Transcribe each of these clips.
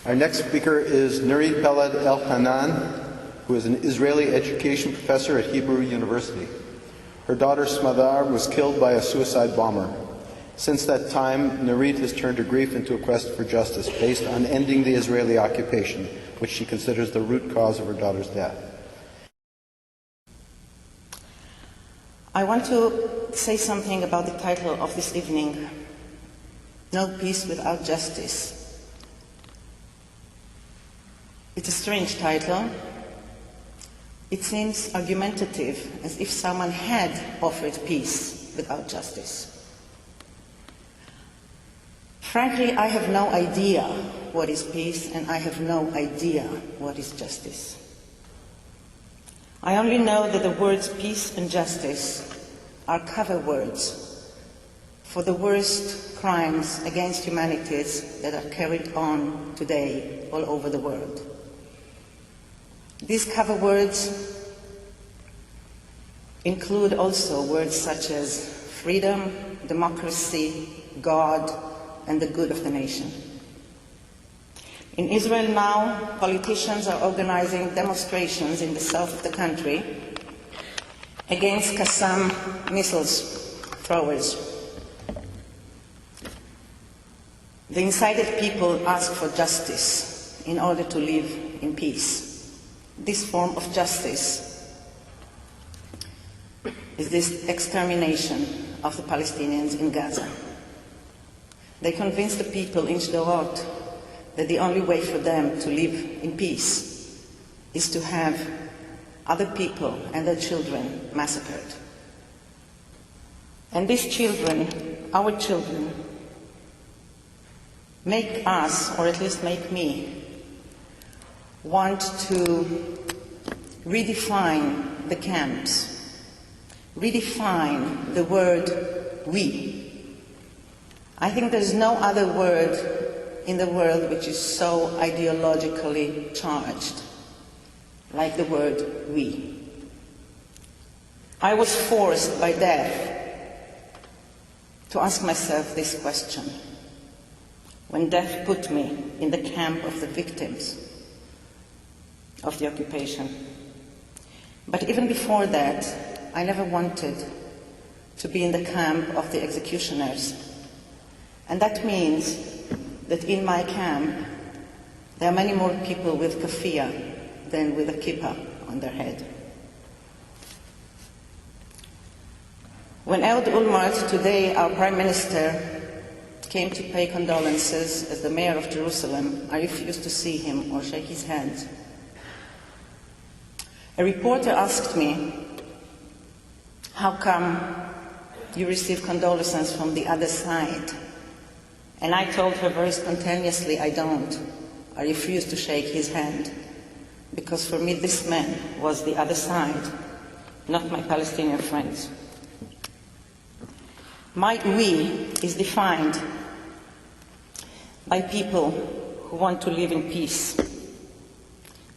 Our next speaker is Nurit Peled-Elhanan, who is an Israeli education professor at Hebrew University. Her daughter Smadar was killed by a suicide bomber. Since that time, Nurit has turned her grief into a quest for justice based on ending the Israeli occupation, which she considers the root cause of her daughter's death. I want to say something about the title of this evening, No Peace Without Justice. It's a strange title. It seems argumentative, as if someone had offered peace without justice. Frankly, I have no idea what is peace, and I have no idea what is justice. I only know that the words peace and justice are cover words for the worst crimes against humanity that are carried on today all over the world. These cover words include also words such as freedom, democracy, God, and the good of the nation. In Israel now, politicians are organizing demonstrations in the south of the country against Qassam missiles throwers. The incited people ask for justice in order to live in peace. This form of justice is this extermination of the Palestinians in Gaza. They convinced the people in Sderot that the only way for them to live in peace is to have other people and their children massacred. And these children, our children, make us, or at least make me, want to redefine the camps, redefine the word we. I think there's no other word in the world which is so ideologically charged like the word we. I was forced by death to ask myself this question when death put me in the camp of the victims of the occupation. But even before that, I never wanted to be in the camp of the executioners. And that means that in my camp, there are many more people with kafiyah than with a kippah on their head. When Ehud Olmert, today our Prime Minister, came to pay condolences as the mayor of Jerusalem, I refused to see him or shake his hand. A reporter asked me, how come you receive condolences from the other side? And I told her very spontaneously, I don't. I refused to shake his hand, because for me this man was the other side, not my Palestinian friends. My we is defined by people who want to live in peace,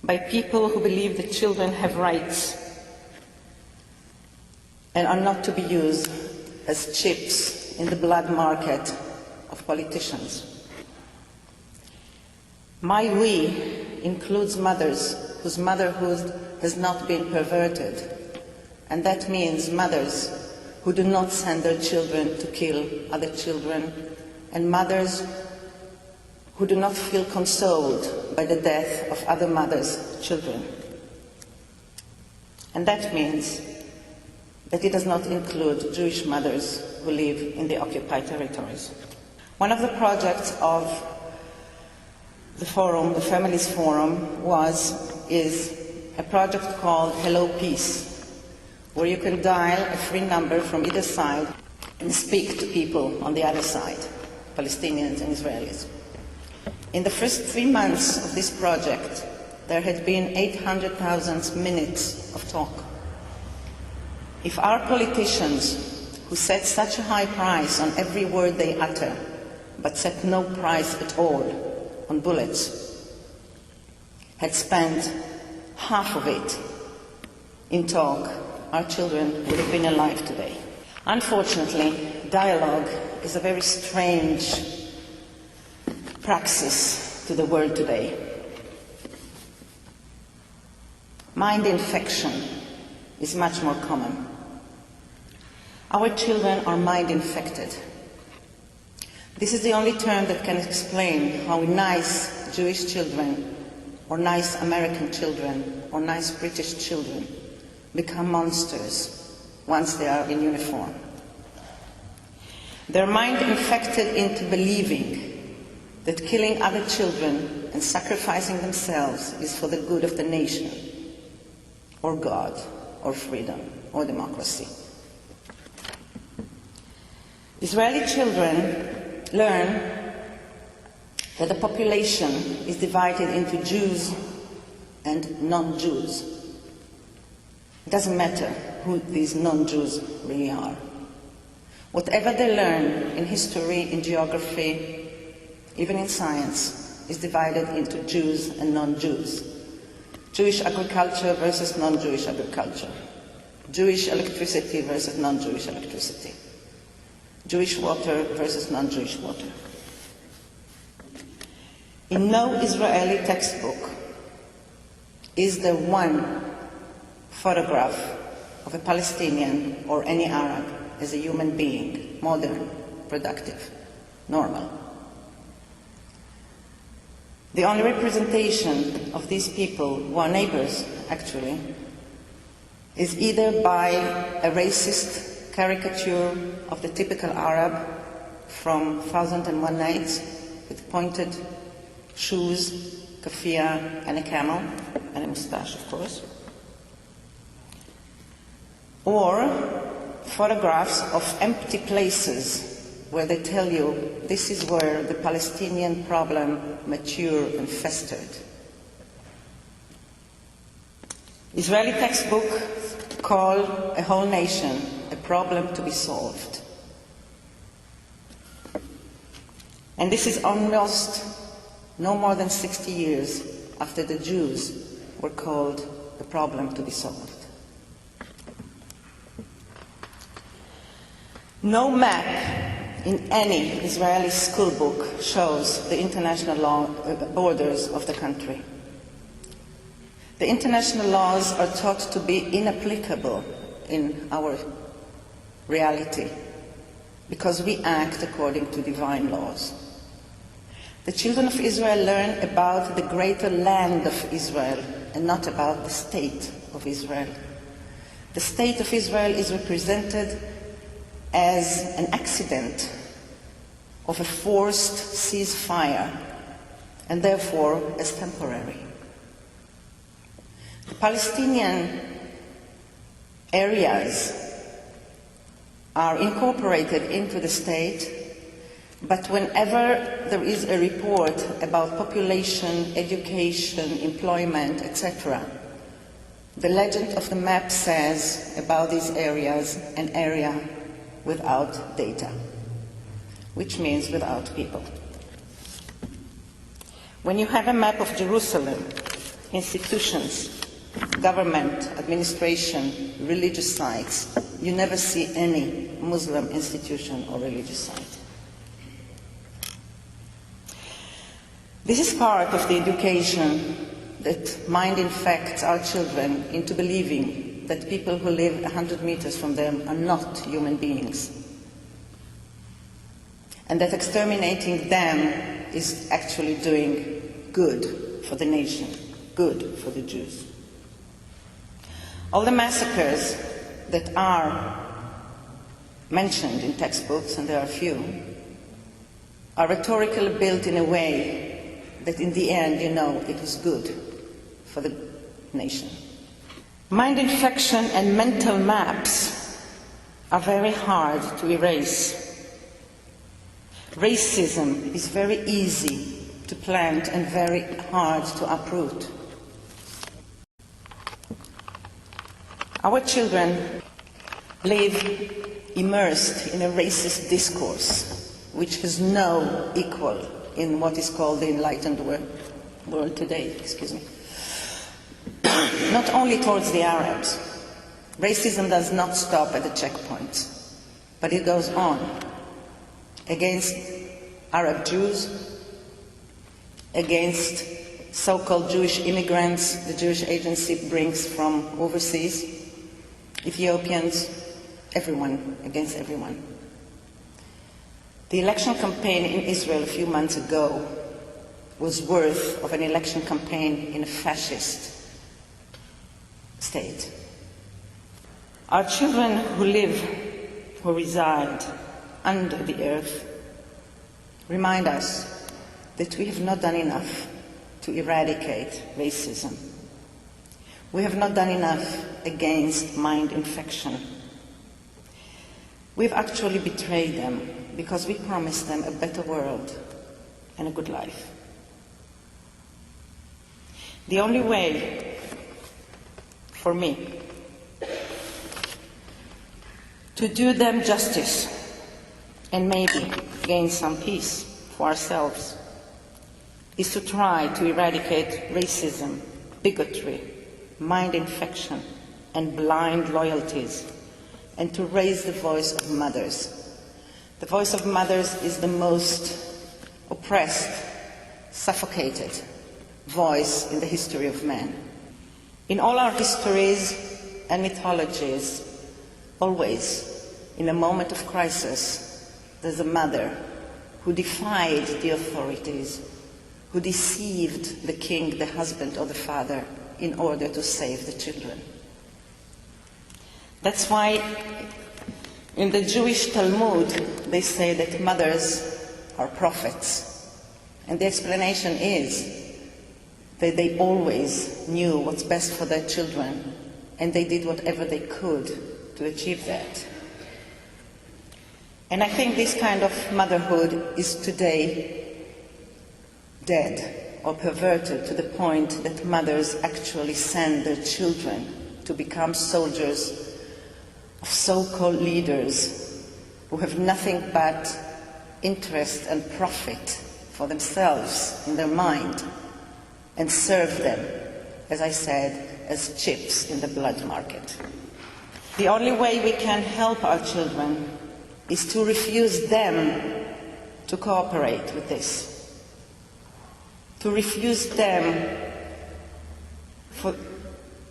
by people who believe that children have rights and are not to be used as chips in the blood market of politicians. My we includes mothers whose motherhood has not been perverted, and that means mothers who do not send their children to kill other children, and mothers who do not feel consoled by the death of other mothers' children. And that means that it does not include Jewish mothers who live in the occupied territories. One of the projects of the forum, the Families Forum, is a project called Hello Peace, where you can dial a free number from either side and speak to people on the other side, Palestinians and Israelis. In the first 3 months of this project, there had been 800,000 minutes of talk. If our politicians, who set such a high price on every word they utter, but set no price at all on bullets, had spent half of it in talk, our children would have been alive today. Unfortunately, dialogue is a very strange praxis to the world today. Mind infection is much more common. Our children are mind infected. This is the only term that can explain how nice Jewish children, or nice American children, or nice British children become monsters once they are in uniform. Their mind infected into believing that killing other children and sacrificing themselves is for the good of the nation, or God, or freedom, or democracy. Israeli children learn that the population is divided into Jews and non-Jews. It doesn't matter who these non-Jews really are. Whatever they learn in history, in geography, even in science, is divided into Jews and non-Jews. Jewish agriculture versus non-Jewish agriculture. Jewish electricity versus non-Jewish electricity. Jewish water versus non-Jewish water. In no Israeli textbook is there one photograph of a Palestinian or any Arab as a human being, modern, productive, normal. The only representation of these people, who are neighbors actually, is either by a racist caricature of the typical Arab from 1001 Nights with pointed shoes, keffiyeh, and a camel, and a moustache, of course, or photographs of empty places where they tell you this is where the Palestinian problem matured and festered. Israeli textbook call a whole nation a problem to be solved. And this is almost no more than 60 years after the Jews were called a problem to be solved. No map in any Israeli school book shows the international law borders of the country. The international laws are taught to be inapplicable in our reality because we act according to divine laws. The children of Israel learn about the greater land of Israel and not about the state of Israel. The state of Israel is represented as an accident of a forced ceasefire and therefore as temporary. The Palestinian areas are incorporated into the state, but whenever there is a report about population, education, employment, etc., the legend of the map says about these areas an area without data, which means without people. When you have a map of Jerusalem, institutions, government, administration, religious sites, you never see any Muslim institution or religious site. This is part of the education that mind infects our children into believing that people who live 100 meters from them are not human beings, and that exterminating them is actually doing good for the nation, good for the Jews. All the massacres that are mentioned in textbooks, and there are few, are rhetorically built in a way that in the end you know it was good for the nation. Mind infection and mental maps are very hard to erase. Racism is very easy to plant and very hard to uproot. Our children live immersed in a racist discourse which has no equal in what is called the enlightened world today. Not only towards the Arabs. Racism does not stop at the checkpoints, but it goes on against Arab Jews, against so-called Jewish immigrants the Jewish Agency brings from overseas, Ethiopians, everyone, against everyone. The election campaign in Israel a few months ago was worth of an election campaign in a fascist state. Our children who reside under the earth remind us that we have not done enough to eradicate racism. We have not done enough against mind infection. We've actually betrayed them because we promised them a better world and a good life. The only way for me to do them justice and maybe gain some peace for ourselves is to try to eradicate racism, bigotry, mind infection, and blind loyalties, and to raise the voice of mothers. The voice of mothers is the most oppressed, suffocated voice in the history of man. In all our histories and mythologies, always, in a moment of crisis, there's a mother who defied the authorities, who deceived the king, the husband, or the father in order to save the children. That's why in the Jewish Talmud they say that mothers are prophets. And the explanation is that they always knew what's best for their children, and they did whatever they could to achieve that. And I think this kind of motherhood is today dead or perverted to the point that mothers actually send their children to become soldiers of so-called leaders who have nothing but interest and profit for themselves in their mind, and serve them, as I said, as chips in the blood market. The only way we can help our children is to refuse them to cooperate with this, to refuse them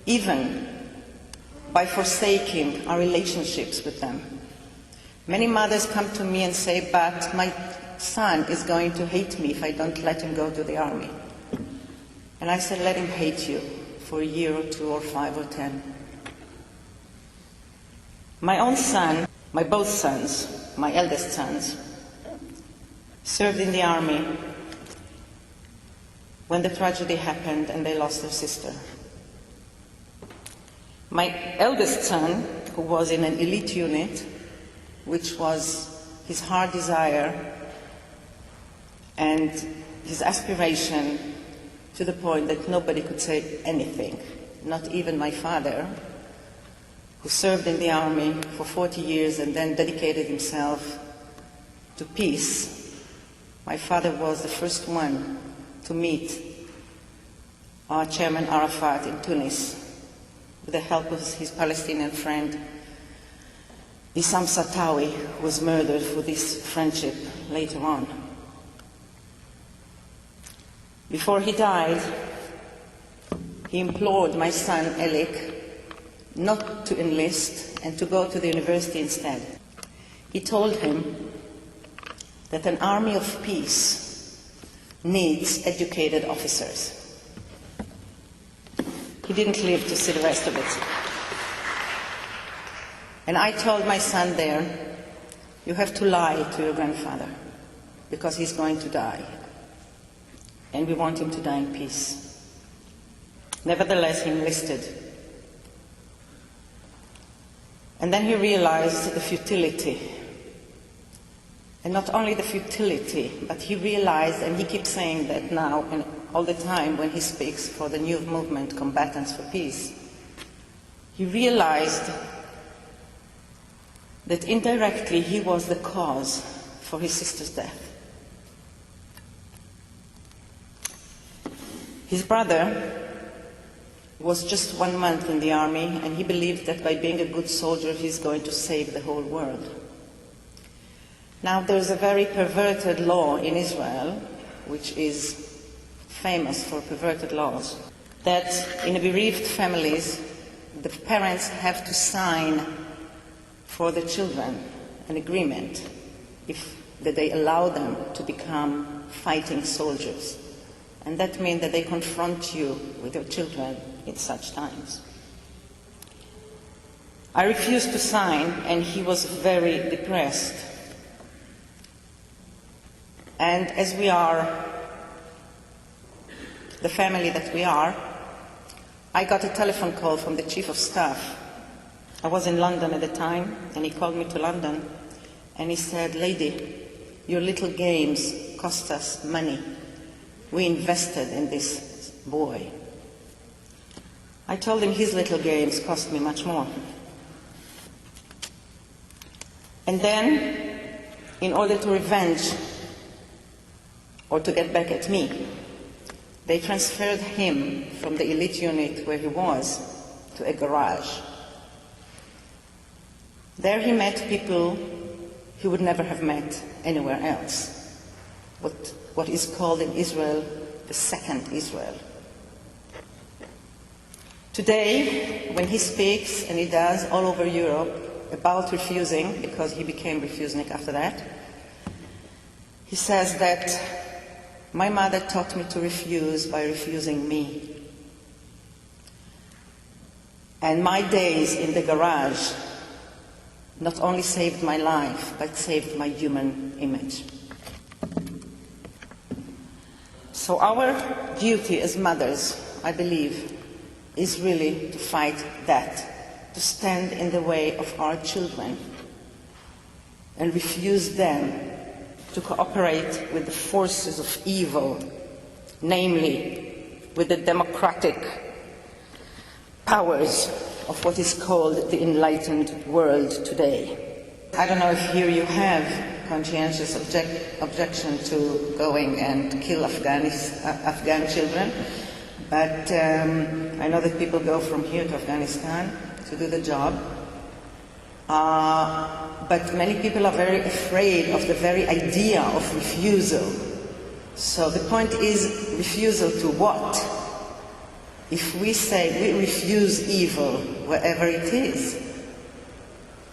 even by forsaking our relationships with them. Many mothers come to me and say, but my son is going to hate me if I don't let him go to the army. And I said, let him hate you for a year or 2 or 5 or 10. My own son, my both sons, my eldest sons, served in the army when the tragedy happened and they lost their sister. My eldest son, who was in an elite unit, which was his heart desire and his aspiration, to the point that nobody could say anything, not even my father, who served in the army for 40 years and then dedicated himself to peace. My father was the first one to meet our chairman Arafat in Tunis with the help of his Palestinian friend Issam Satawi, who was murdered for this friendship later on. Before he died, he implored my son Elik not to enlist and to go to the university instead. He told him that an army of peace needs educated officers. He didn't live to see the rest of it. And I told my son there, you have to lie to your grandfather because he's going to die. And we want him to die in peace. Nevertheless, he enlisted. And then he realized the futility. And not only the futility, but he realized, and he keeps saying that now and all the time when he speaks for the new movement, Combatants for Peace, he realized that indirectly he was the cause for his sister's death. His brother was just 1 month in the army, and he believed that by being a good soldier he's going to save the whole world. Now there's a very perverted law in Israel, which is famous for perverted laws, that in bereaved families, the parents have to sign for the children an agreement that they allow them to become fighting soldiers. And that means that they confront you with your children in such times. I refused to sign, and he was very depressed. And as we are the family that we are, I got a telephone call from the Chief of Staff. I was in London at the time, and he called me to London, and he said, "Lady, your little games cost us money. We invested in this boy." I told him his little games cost me much more. And then, in order to revenge or to get back at me, they transferred him from the elite unit where he was to a garage. There he met people he would never have met anywhere else. What is called in Israel the second Israel. Today, when he speaks, and he does all over Europe, about refusing, because he became refusnik after that, he says that my mother taught me to refuse by refusing me. And my days in the garage not only saved my life, but saved my human image. So our duty as mothers, I believe, is really to fight that, to stand in the way of our children and refuse them to cooperate with the forces of evil, namely with the democratic powers of what is called the enlightened world today. I don't know if here you have conscientious objection to going and kill Afghan children, but I know that people go from here to Afghanistan to do the job. But many people are very afraid of the very idea of refusal. So the point is, refusal to what? If we say we refuse evil wherever it is,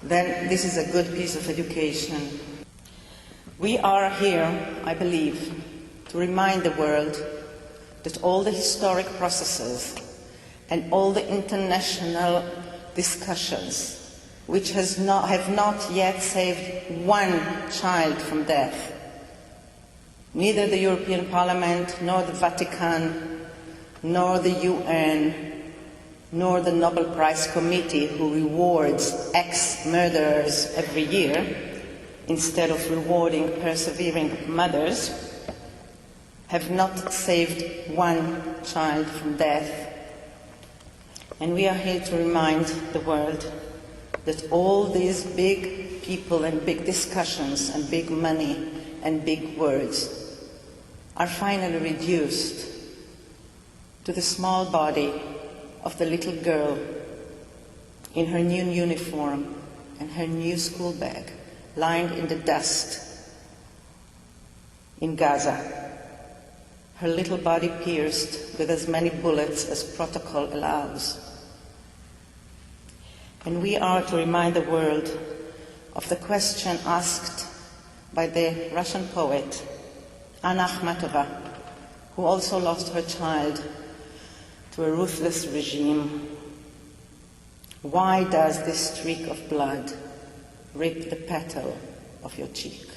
then this is a good piece of education. We are here, I believe, to remind the world that all the historic processes and all the international discussions which have not yet saved one child from death, neither the European Parliament, nor the Vatican, nor the UN, nor the Nobel Prize Committee, who rewards ex-murderers every year, instead of rewarding persevering mothers, have not saved one child from death. And we are here to remind the world that all these big people and big discussions and big money and big words are finally reduced to the small body of the little girl in her new uniform and her new school bag, lying in the dust in Gaza, her little body pierced with as many bullets as protocol allows. And we are to remind the world of the question asked by the Russian poet Anna who also lost her child to a ruthless regime. Why does this streak of blood rip the petal of your cheek?